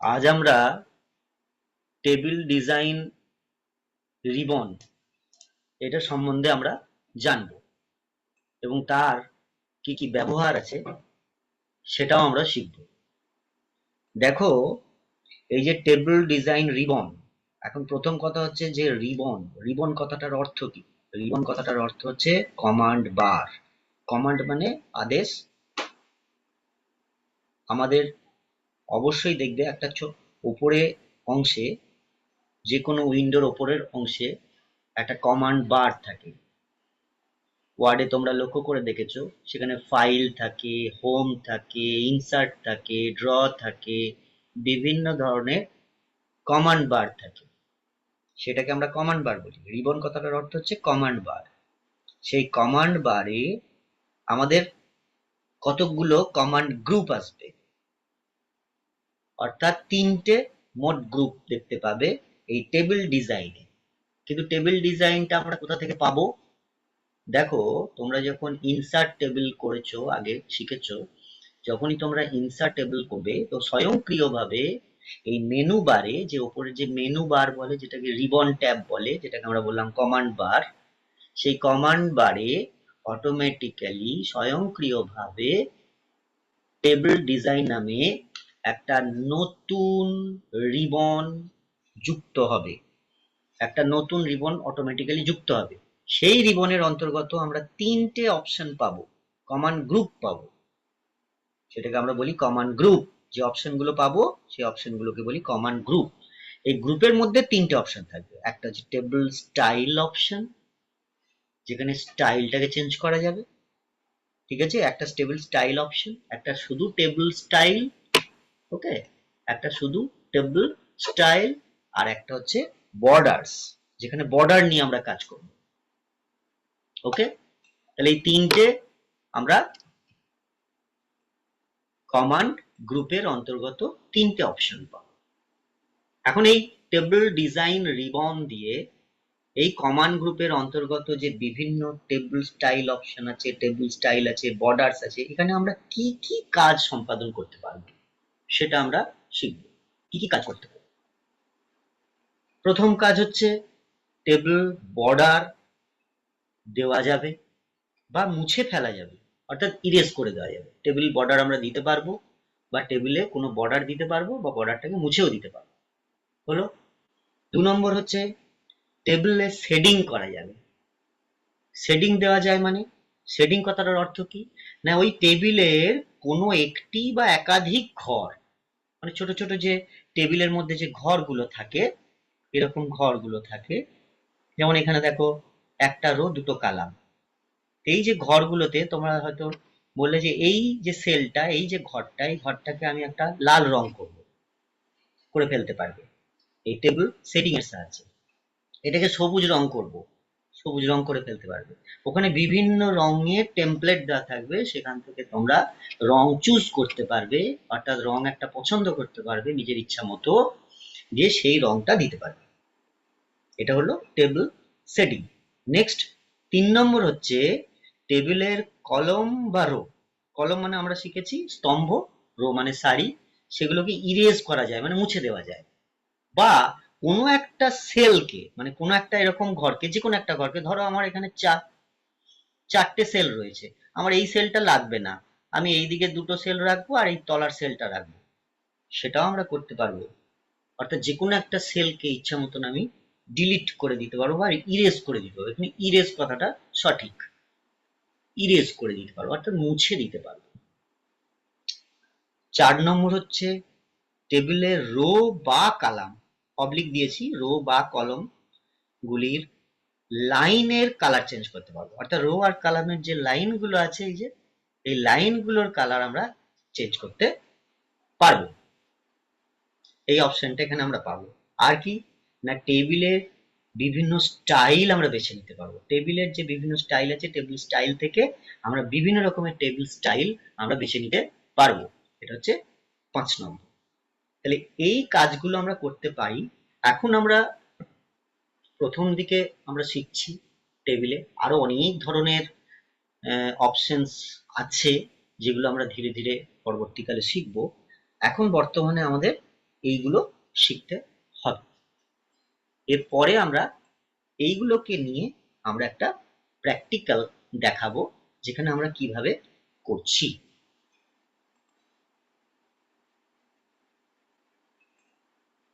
আজ আমরা table design ribbon এটা সম্বন্ধে আমরা জানবো এবং তার কি কি ব্যবহার আছে সেটাও আমরা শিখব। দেখো, এই যে টেবিল ডিজাইন রিবন, এখন প্রথম কথা হচ্ছে যে রিবন রিবন কথাটার অর্থ কি। রিবন কথাটার অর্থ হচ্ছে কমান্ড বার। কমান্ড মানে আদেশ। আমাদের অবশ্যই দেখবে একটা উপরে অংশে, যে কোনো উইন্ডোর ওপরের অংশে একটা কমান্ড বার থাকে। ওয়ার্ডে তোমরা লক্ষ্য করে দেখেছো, সেখানে ফাইল থাকে, হোম থাকে, ইনসার্ট থাকে, ড্র থাকে, বিভিন্ন ধরনের কমান্ড বার থাকে। সেটাকে আমরা কমান্ড বার বলি। রিবন কথাটার অর্থ হচ্ছে কমান্ড বার। সেই কমান্ড বারে আমাদের কতকগুলো কমান্ড গ্রুপ আসবে, অর্থাৎ তিনটে মোট গ্রুপ দেখতে পাবে এই টেবিল ডিজাইনে। কিন্তু টেবিল ডিজাইনটা আমরা কোথা থেকে পাবো? দেখো, তোমরা যখন ইনসার্ট টেবিল করেছো, আগে শিখেছো, যখনই তোমরা ইনসার্ট টেবিল করবে তো স্বয়ংক্রিয়ভাবে এই মেনু বারে, যে ওপরে যে মেনু বার বলে, যেটাকে রিবন ট্যাব বলে, যেটাকে আমরা বললাম কমান্ড বার, সেই কমান্ড বারে অটোমেটিক্যালি স্বয়ংক্রিয়ভাবে টেবিল ডিজাইন নামে একটা নতুন রিবন যুক্ত হবে। একটা নতুন রিবন অটোমেটিক্যালি যুক্ত হবে। সেই রিবনের অন্তর্গত আমরা তিনটে অপশন পাবো, কমান্ড গ্রুপ পাবো। সেটাকে আমরা বলি কমান্ড গ্রুপ। যে অপশনগুলো পাবো সেই অপশনগুলোকে বলি কমান্ড গ্রুপ। এই গ্রুপের মধ্যে তিনটে অপশন থাকবে। একটা হচ্ছে টেবিল স্টাইল অপশন, যেখানে স্টাইলটাকে চেঞ্জ করা যাবে। ঠিক আছে, একটা টেবিল স্টাইল অপশন, একটা শুধু টেবিল স্টাইল। ওকে, একটা শুধু টেবিল স্টাইল, আর একটা হচ্ছে বর্ডার্স, যেখানে বর্ডার নিয়ে আমরা কাজ করব। ওকে, তাহলে এই তিনটে আমরা কমান্ড গ্রুপের অন্তর্গত তিনটে অপশন পাবো। এখন এই টেবিল ডিজাইন রিবন দিয়ে এই কমান্ড গ্রুপের অন্তর্গত যে বিভিন্ন টেবিল স্টাইল অপশন আছে, টেবিল স্টাইল আছে, বর্ডার্স আছে, এখানে আমরা কি কি কাজ সম্পাদন করতে পারবো সেটা আমরা শিখব। কি কি কাজ করতে পারবো? প্রথম কাজ হচ্ছে টেবিল বর্ডার দেওয়া যাবে বা মুছে ফেলা যাবে, অর্থাৎ ইরেজ করে দেওয়া যাবে। টেবিল বর্ডার আমরা দিতে পারবো, বা টেবিলে কোনো বর্ডার দিতে পারবো, বা বর্ডারটাকে মুছেও দিতে পারবো। হলো। 2 নম্বর হচ্ছে টেবিলে শেডিং করা যাবে। শেডিং দেওয়া যায় মানে, শেডিং কথাটার অর্থ কি না, ওই টেবিলের কোনো একটি বা একাধিক ঘর, মানে ছোট ছোট যে টেবিলের মধ্যে যে ঘরগুলো থাকে, এরকম ঘরগুলো থাকে, যেমন এখানে দেখো একটা রো দুটো কালাম। এই যে ঘরগুলোতে তোমরা হয়তো বললে যে এই যে সেলটা, এই যে ঘরটা, এই ঘরটাকে আমি একটা লাল রং করব, করে ফেলতে পারবে এই টেবিল সেটিং এর সাহায্যে। এটাকে সবুজ রং করব, সবুজ রং করে ফেলতে পারবে। ওখানে বিভিন্ন রঙের টেমপ্লেট দেওয়া থাকবে, সেখান থেকে তোমরা রং চুজ করতে পারবে, অর্থাৎ রং একটা পছন্দ করতে পারবে নিজের ইচ্ছা মতো, দিয়ে সেই রংটা দিতে পারবে। এটা হলো টেবিল সেটিং। নেক্সট 3 নম্বর হচ্ছে টেবিলের কলম বা রো। কলম মানে আমরা শিখেছি স্তম্ভ, রো মানে সারি। সেগুলোকে ইরেজ করা যায়, মানে মুছে দেওয়া যায়। বা কোনো একটা সেলকে, মানে কোনো একটা এরকম ঘরকে, যে কোনো একটা ঘরকে, ধরো আমার এখানে চারটে সেল রয়েছে, আমার এই সেলটা লাগবে না, আমি এই দিকে দুটো সেল রাখবো আর এই তলার সেলটা রাখবো, সেটাও আমরা করতে পারবো। অর্থাৎ যে কোনো একটা সেলকে ইচ্ছা মতন আমি ডিলিট করে দিতে পারবো আর ইরেজ করে দিতে পারবো। এখানে ইরেজ কথাটা সঠিক, ইরেজ করে দিতে পারবো, অর্থাৎ মুছে দিতে পারবো। 4 নম্বর হচ্ছে টেবিলের রো বা কালাম, অবলিক দিয়েছি, রো বা কলম গুলির লাইনের কালার চেঞ্জ করতে পারবো। অর্থাৎ রো আর কলামের যে লাইনগুলো আছে, এই যে এই লাইনগুলোর কালার আমরা চেঞ্জ করতে পারবো। এই অপশনটা এখানে আমরা পাবো। আর কি না, টেবিলের বিভিন্ন স্টাইল আমরা বেছে নিতে পারবো। টেবিলের যে বিভিন্ন স্টাইল আছে, টেবিল স্টাইল থেকে আমরা বিভিন্ন রকমের টেবিল স্টাইল আমরা বেছে নিতে পারবো। এটা হচ্ছে 5 নম্বর। তাহলে এই কাজগুলো আমরা করতে পারি। এখন আমরা প্রথম দিকে আমরা শিখছি টেবিলে, আরো অনেক ধরনের অপশনস আছে, যেগুলো আমরা ধীরে ধীরে পরবর্তীকালে শিখব। এখন বর্তমানে আমাদের এইগুলো শিখতে হবে। এরপরে আমরা এইগুলোকে নিয়ে আমরা একটা প্র্যাকটিক্যাল দেখাবো, যেখানে আমরা কিভাবে করছি।